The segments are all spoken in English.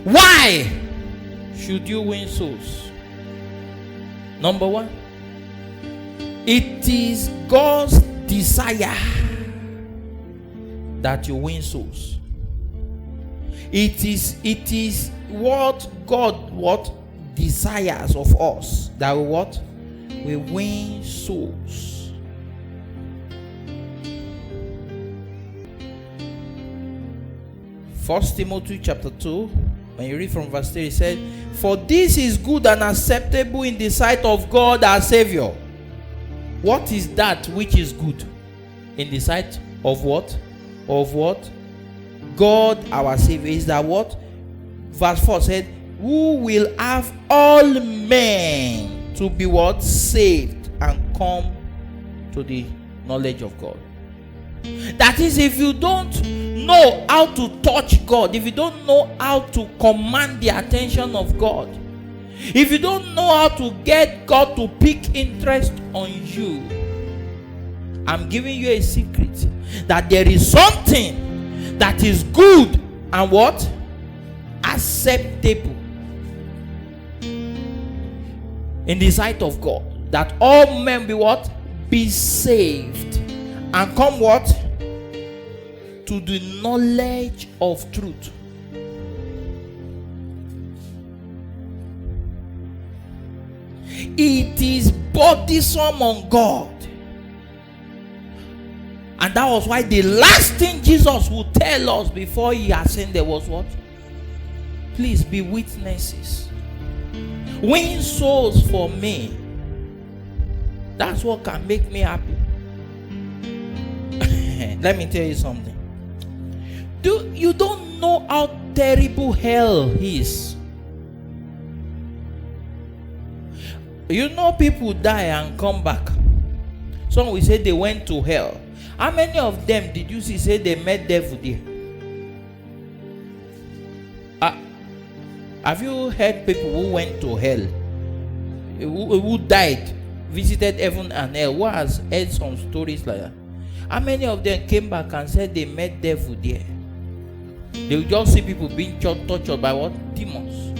Why should you win souls? Number one, it is God's desire that you win souls. It is what God desires of us, that we win souls. First Timothy chapter 2, when you read from verse 3, it said, "For this is good and acceptable in the sight of God our Savior." What is that which is good in the sight of what? Of what? God our Savior. Is that what? Verse 4 said, "Who will have all men to be what? Saved and come to the knowledge of God." That is, if you don't know how to touch God, if you don't know how to command the attention of God, if you don't know how to get God to pick interest on you, I'm giving you a secret that there is something that is good and what? Acceptable in the sight of God, that all men be what? Be saved and come what? To the knowledge of truth. It is burdensome on God. And that was why the last thing Jesus would tell us before he ascended was what? Please be witnesses. Win souls for me. That's what can make me happy. Let me tell you something. You don't know how terrible hell is. You know, people die and come back. Some will say they went to hell. How many of them did you see say they met devil there? Have you heard people who went to hell, who died, visited heaven and hell? Who has heard some stories like that? How many of them came back and said they met devil there? They will just see people being tortured by what? Demons.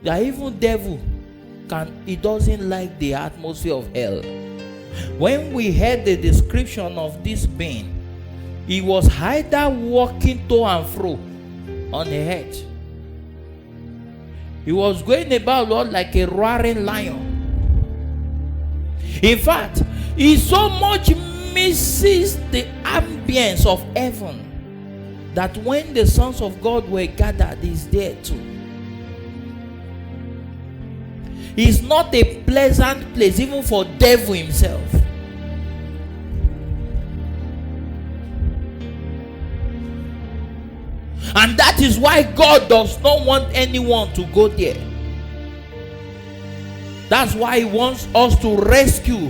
That even devil he doesn't like the atmosphere of hell. When we heard the description of this being, he was either walking to and fro on the earth. He was going about Lord like a roaring lion. In fact, he so much misses the ambience of heaven that when the sons of God were gathered, he's there too. It's not a pleasant place even for devil himself. And that is why God does not want anyone to go there. That's why he wants us to rescue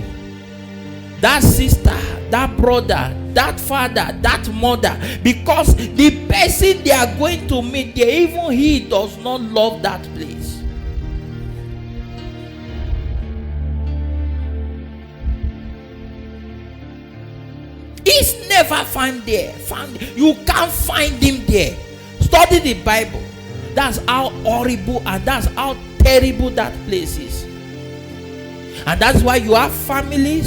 that sister, that brother, that father, that mother, because the person they are going to meet there, even he does not love that place. He's never found there. You can't find him there. Study the Bible. That's how horrible and that's how terrible that place is. And that's why you have families,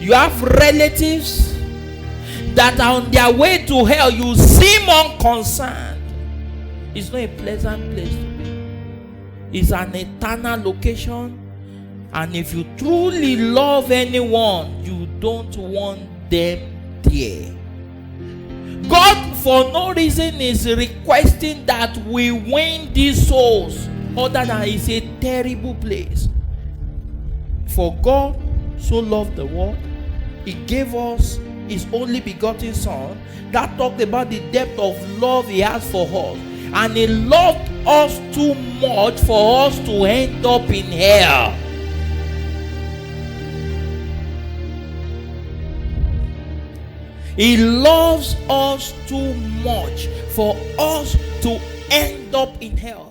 you have relatives that are on their way to hell. You seem unconcerned. It's not a pleasant place to be. It's an eternal location. And if you truly love anyone, you don't want them there. God, for no reason, is requesting that we win these souls, other than it's a terrible place. For God so loved the world, he gave us his only begotten Son. That talked about the depth of love he has for us, and he loved us too much for us to end up in hell. He loves us too much for us to end up in hell.